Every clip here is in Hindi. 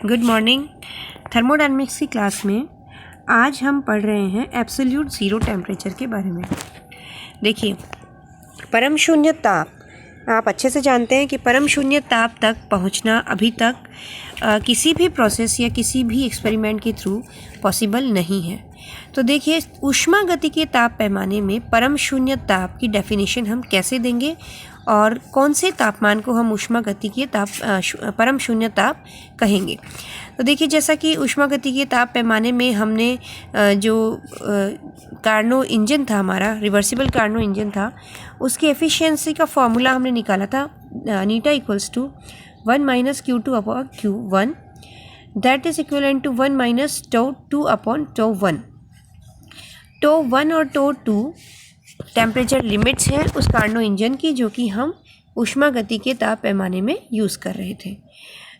Good morning. थर्मोडायनेमिक्स की क्लास में आज हम पढ़ रहे हैं एब्सोल्यूट ज़ीरो टेम्परेचर के बारे में। देखिए, परम शून्य ताप आप अच्छे से जानते हैं कि परम शून्य ताप तक पहुंचना अभी तक किसी भी प्रोसेस या किसी भी एक्सपेरिमेंट के थ्रू पॉसिबल नहीं है। तो देखिए, ऊष्मागतिकीय ताप पैमाने में परम शून्य ताप की डेफिनेशन हम कैसे देंगे और कौन से तापमान को हम ऊष्मागतिकीय ताप परम शून्य ताप कहेंगे। तो देखिए, जैसा कि ऊष्मागतिकीय ताप पैमाने में हमने जो कार्नो इंजन था, हमारा रिवर्सिबल कार्नो इंजन था, उसकी एफिशिएंसी का फॉर्मूला हमने निकाला था नीटा equals to 1 - Q2 upon Q1, that is equivalent to 1 - τ2 upon τ1। τ1 और τ2 टेम्परेचर लिमिट्स हैं उस कार्नो इंजन की, जो कि हम ऊष्मागतिकीय ताप पैमाने में यूज़ कर रहे थे।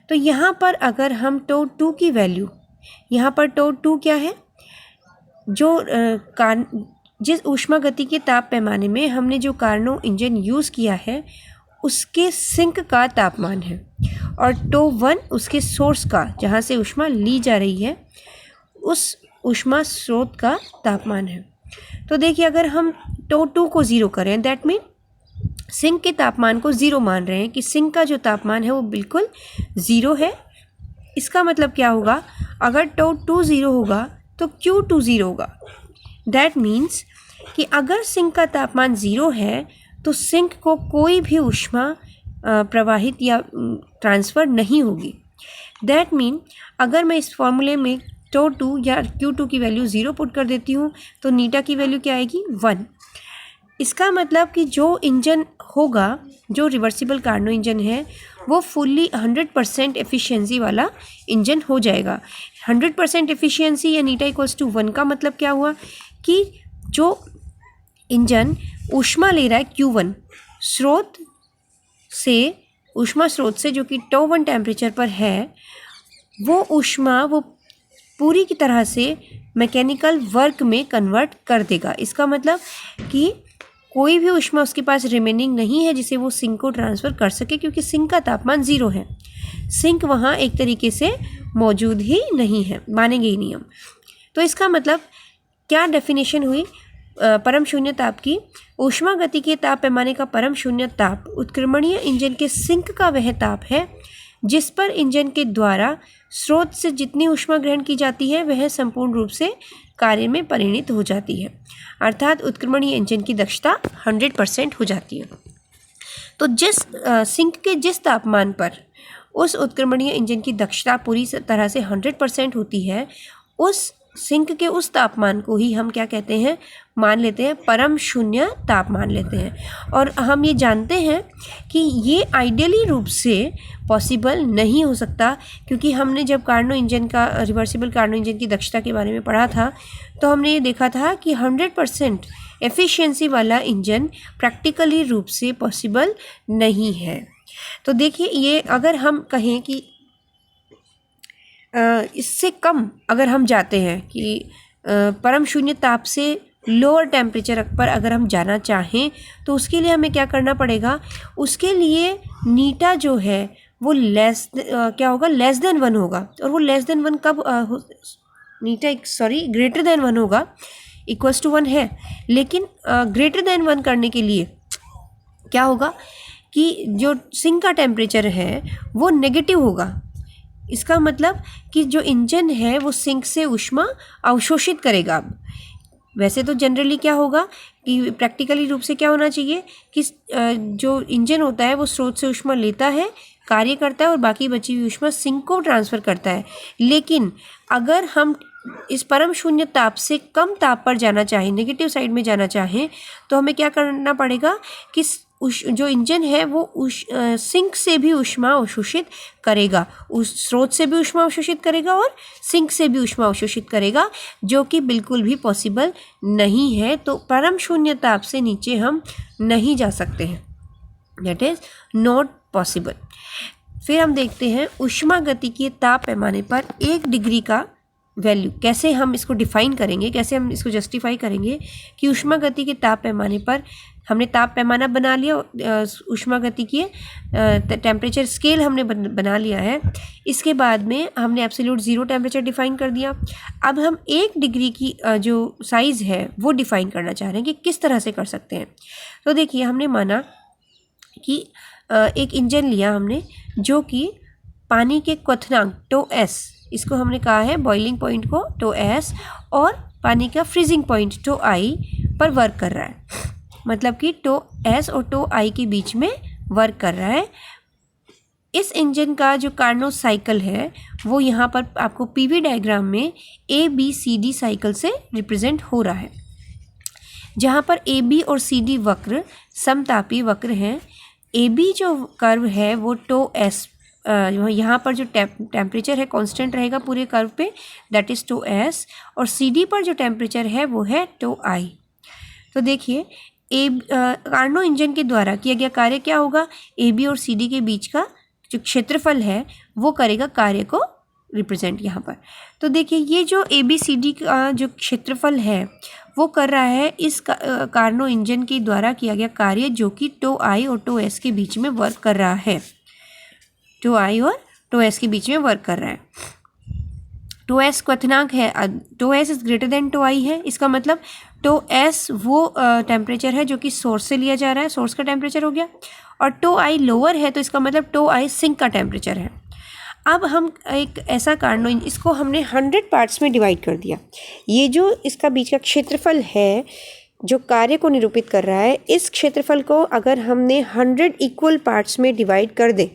तो यहाँ पर अगर हम τ2 की वैल्यू, यहाँ पर τ2 क्या है, जो जिस ऊष्मागतिकीय ताप पैमाने में हमने जो कार्नो इंजन यूज़ किया है उसके सिंक का तापमान है, और τ1 उसके सोर्स का, जहाँ से ऊष्मा ली जा रही है, उस ऊष्मा स्रोत का तापमान है। तो देखिए, अगर हम τ2 को ज़ीरो करें, दैट मीन सिंक के तापमान को ज़ीरो मान रहे हैं कि सिंक का जो तापमान है वो बिल्कुल ज़ीरो है। इसका मतलब क्या होगा, अगर τ2 ज़ीरो होगा तो Q2 ज़ीरो होगा। दैट मीन्स कि अगर सिंक का तापमान ज़ीरो है तो सिंक को कोई भी ऊष्मा प्रवाहित या ट्रांसफ़र नहीं होगी। दैट मीन अगर मैं इस फॉर्मूले में τ2 या Q2 की वैल्यू ज़ीरो पुट कर देती हूँ तो नीटा की वैल्यू क्या आएगी, 1। इसका मतलब कि जो इंजन होगा, जो रिवर्सिबल कार्नो इंजन है, वो फुल्ली 100% एफिशिएंसी वाला इंजन हो जाएगा। 100% एफिशिएंसी या नीटा इक्वल्स टू 1 का मतलब क्या हुआ कि जो इंजन ऊष्मा ले रहा है Q1 स्रोत से, ऊष्मा स्रोत से, जो कि τ1 टेम्परेचर पर है, वो ऊष्मा वो पूरी की तरह से मैकेनिकल वर्क में कन्वर्ट कर देगा। इसका मतलब कि कोई भी ऊष्मा उसके पास रिमेनिंग नहीं है जिसे वो सिंक को ट्रांसफ़र कर सके, क्योंकि सिंक का तापमान ज़ीरो है। सिंक वहाँ एक तरीके से मौजूद ही नहीं है, मानेंगे ही नहीं हम। तो इसका मतलब क्या डेफिनेशन हुई परम शून्य ताप की, ऊष्मागतिकीय ताप पैमाने का परम शून्य ताप उत्क्रमणीय इंजन के सिंक का वह ताप है जिस पर इंजन के द्वारा स्रोत से जितनी ऊष्मा ग्रहण की जाती है वह संपूर्ण रूप से कार्य में परिणित हो जाती है, अर्थात उत्क्रमणीय इंजन की दक्षता 100% हो जाती है। तो जिस सिंक के जिस तापमान पर उस उत्क्रमणीय इंजन की दक्षता पूरी तरह से 100% होती है, उस सिंक के उस तापमान को ही हम क्या कहते हैं, मान लेते हैं परम शून्य ताप मान लेते हैं। और हम ये जानते हैं कि ये आइडियली रूप से पॉसिबल नहीं हो सकता, क्योंकि हमने जब कार्नो इंजन का, रिवर्सिबल कार्नो इंजन की दक्षता के बारे में पढ़ा था, तो हमने ये देखा था कि 100% एफिशिएंसी वाला इंजन प्रैक्टिकली रूप से पॉसिबल नहीं है। तो देखिए, ये अगर हम कहें कि इससे कम अगर हम जाते हैं कि परम शून्य ताप से लोअर टेम्परेचर पर अगर हम जाना चाहें, तो उसके लिए हमें क्या करना पड़ेगा, उसके लिए नीटा जो है वो क्या होगा, लेस देन 1 होगा। और वो लेस देन 1 कब ग्रेटर देन 1 होगा, इक्वल्स टू 1 है, लेकिन ग्रेटर देन 1 करने के लिए क्या होगा कि जो सिंक का टेम्परेचर है वो नेगेटिव होगा। इसका मतलब कि जो इंजन है वो सिंक से ऊष्मा अवशोषित करेगा। वैसे तो जनरली क्या होगा कि प्रैक्टिकली रूप से क्या होना चाहिए कि जो इंजन होता है वो स्रोत से ऊष्मा लेता है, कार्य करता है, और बाकी बची हुई ऊष्मा सिंक को ट्रांसफ़र करता है। लेकिन अगर हम इस परम शून्य ताप से कम ताप पर जाना चाहें, नेगेटिव साइड में जाना चाहें, तो हमें क्या करना पड़ेगा कि जो इंजन है वो सिंक से भी ऊष्मा अवशोषित करेगा, उस स्रोत से भी ऊष्मा अवशोषित करेगा और सिंक से भी ऊष्मा अवशोषित करेगा, जो कि बिल्कुल भी पॉसिबल नहीं है। तो परम शून्य ताप से नीचे हम नहीं जा सकते हैं, दैट इज़ नॉट पॉसिबल। फिर हम देखते हैं ऊष्मागतिकीय ताप पैमाने पर 1 डिग्री का वैल्यू कैसे हम इसको डिफाइन करेंगे, कैसे हम इसको जस्टिफाई करेंगे कि ऊष्मागति के ताप पैमाने पर हमने ताप पैमाना बना लिया, ऊष्मागति की टेम्परेचर स्केल हमने बना लिया है। इसके बाद में हमने एब्सोल्यूट ज़ीरो टेम्परेचर डिफाइन कर दिया। अब हम 1 डिग्री की जो साइज़ है वो डिफाइन करना चाह रहे हैं कि किस तरह से कर सकते हैं। तो देखिए, हमने माना कि एक इंजन लिया हमने जो कि पानी के क्वथनांक टो एस, इसको हमने कहा है बॉइलिंग पॉइंट को टो एस, और पानी का फ्रीजिंग पॉइंट टो आई पर वर्क कर रहा है। मतलब कि टो एस और टो आई के बीच में वर्क कर रहा है। इस इंजन का जो कार्नोट साइकिल है वो यहाँ पर आपको पीवी डायग्राम में ABCD साइकिल से रिप्रेजेंट हो रहा है, जहाँ पर AB और CD वक्र समतापी वक्र हैं। AB जो कर्व है वो टो एस, यहाँ पर जो टेम्परेचर है कांस्टेंट रहेगा पूरे कर्व पे, दैट इज़ टो एस, और CD पर जो टेम्परेचर है वो है टो आई। तो देखिए, कार्नो इंजन के द्वारा किया गया कार्य क्या होगा, AB और CD के बीच का जो क्षेत्रफल है वो करेगा कार्य को रिप्रेजेंट यहाँ पर। तो देखिए, ये जो ABCD का जो क्षेत्रफल है वो कर रहा है इस कार्नो इंजन के द्वारा किया गया कार्य, जो कि टो आई और टो एस के बीच में वर्क कर रहा है। टो आई और टो एस के बीच में वर्क कर रहा है। टो एस क्वथनांक है, tau S is greater than tau I है। इसका मतलब टो एस वो टेम्परेचर है जो कि सोर्स से लिया जा रहा है, सोर्स का टेम्परेचर हो गया, और टो आई लोअर है तो इसका मतलब टो आई सिंक का टेम्परेचर है। अब हम एक ऐसा कार्नो, इसको हमने 100 पार्ट्स में डिवाइड कर दिया। ये जो इसका बीच का क्षेत्रफल है जो कार्य को निरूपित कर रहा है, इस क्षेत्रफल को अगर हमने 100 इक्वल पार्ट्स में डिवाइड कर दें,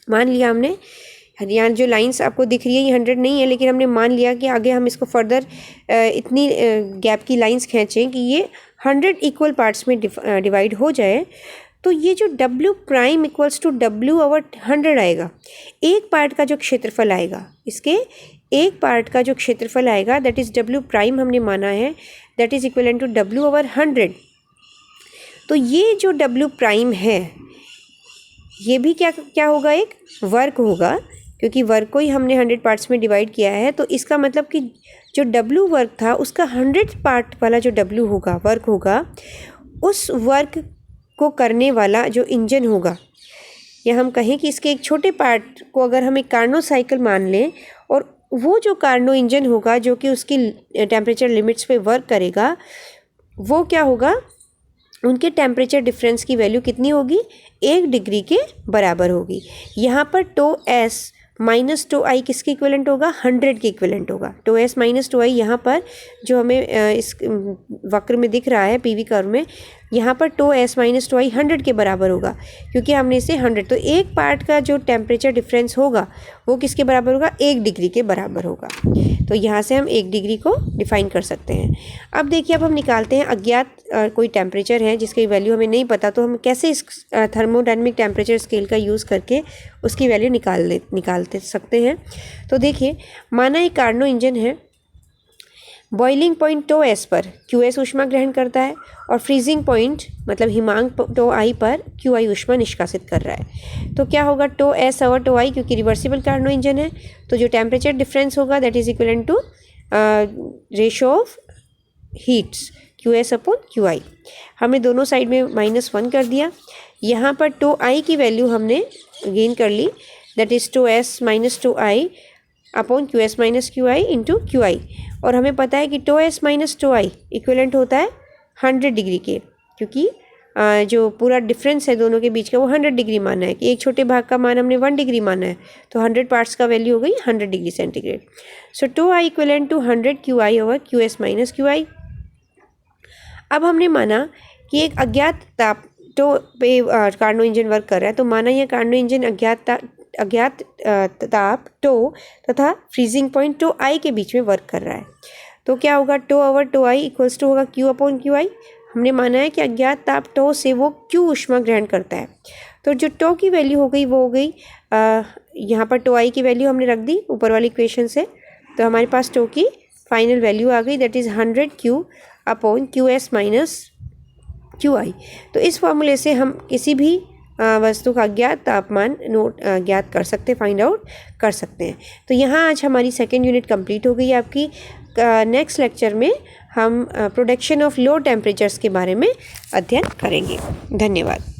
मान लिया हमने, यहाँ जो लाइंस आपको दिख रही है ये 100 नहीं है, लेकिन हमने मान लिया कि आगे हम इसको फर्दर इतनी गैप की लाइंस खींचें कि ये 100 इक्वल पार्ट्स में डिवाइड हो जाए, तो ये जो W prime equals to W/100 आएगा। एक पार्ट का जो क्षेत्रफल आएगा, इसके एक पार्ट का जो क्षेत्रफल आएगा, दैट इज़ W प्राइम हमने माना है, that is equivalent to W/100। तो ये जो W प्राइम है ये भी क्या होगा, एक वर्क होगा, क्योंकि वर्क को ही हमने 100 पार्ट्स में डिवाइड किया है। तो इसका मतलब कि जो W वर्क था उसका 100 पार्ट वाला जो W होगा, वर्क होगा, उस वर्क को करने वाला जो इंजन होगा, या हम कहें कि इसके एक छोटे पार्ट को अगर हम एक कार्नो साइकिल मान लें, और वो जो कार्नो इंजन होगा जो कि उसकी टेम्परेचर लिमिट्स पे वर्क करेगा, वो क्या होगा, उनके टेम्परेचर डिफरेंस की वैल्यू कितनी होगी, 1 डिग्री के बराबर होगी। यहाँ पर टो एस माइनस टो आई किसके इक्विवेलेंट होगा, 100 के इक्विवेलेंट होगा। टो एस माइनस टो आई यहाँ पर जो हमें इस वक्र में दिख रहा है पीवी कर्व में, यहाँ पर टो एस माइनस टो आई 100 के बराबर होगा, क्योंकि हमने इसे 100, तो एक पार्ट का जो टेम्परेचर डिफरेंस होगा वो किसके बराबर होगा, 1 डिग्री के बराबर होगा। तो यहाँ से हम 1 डिग्री को डिफाइन कर सकते हैं। अब देखिए, अब हम निकालते हैं अज्ञात कोई टेम्परेचर है जिसकी वैल्यू हमें नहीं पता, तो हम कैसे इस थर्मोडायनेमिक टेम्परेचर स्केल का यूज़ करके उसकी वैल्यू निकालते सकते हैं। तो देखिए, माना एक कार्नो इंजन है, बॉइलिंग पॉइंट टो एस पर क्यू एस ऊष्मा ग्रहण करता है, और फ्रीजिंग पॉइंट मतलब हिमांक टो आई पर क्यू आई ऊष्मा निष्कासित कर रहा है। तो क्या होगा, टो एस और टो आई, क्योंकि रिवर्सिबल कार्नो इंजन है, तो जो टेम्परेचर डिफरेंस होगा that is equivalent to ratio of heats Q S upon Q I. हमने दोनों साइड में -1 कर दिया। यहाँ पर टो आई की वैल्यू हमने गेन कर ली, that is tau S minus tau I upon Q S minus Q I into Q I. और हमें पता है कि tau S minus tau I equivalent होता है 100 डिग्री के, क्योंकि जो पूरा डिफरेंस है दोनों के बीच का वो 100 डिग्री माना है, कि एक छोटे भाग का मान हमने 1 डिग्री माना है, तो 100 पार्ट्स का वैल्यू हो गई 100 degree centigrade. So to I equivalent to 100 Q I over Q S minus Q I. अब हमने माना कि एक अज्ञात ताप टो पे कार्नो इंजन वर्क कर रहा है, तो माना यह कार्नो इंजन अज्ञात ताप टो तथा फ्रीजिंग पॉइंट टो आई के बीच में वर्क कर रहा है। तो क्या होगा, to over to I equals to होगा क्यू अपॉन क्यू आई। हमने माना है कि अज्ञात ताप टो से वो क्यू ऊष्मा ग्रहण करता है, तो जो टो की वैल्यू हो गई वो हो गई, यहाँ पर टो आई की वैल्यू हमने रख दी ऊपर वाली इक्वेशन से, तो हमारे पास टो की फाइनल वैल्यू आ गई, that is 100 Q upon Q S minus Q आई। तो इस फॉर्मूले से हम किसी भी वस्तु का अज्ञात तापमान ज्ञात कर सकते, फाइंड आउट कर सकते हैं। तो यहाँ आज हमारी सेकेंड यूनिट कंप्लीट हो गई है आपकी। नेक्स्ट लेक्चर में हम प्रोडक्शन ऑफ लो टेम्परेचर्स के बारे में अध्ययन करेंगे। धन्यवाद।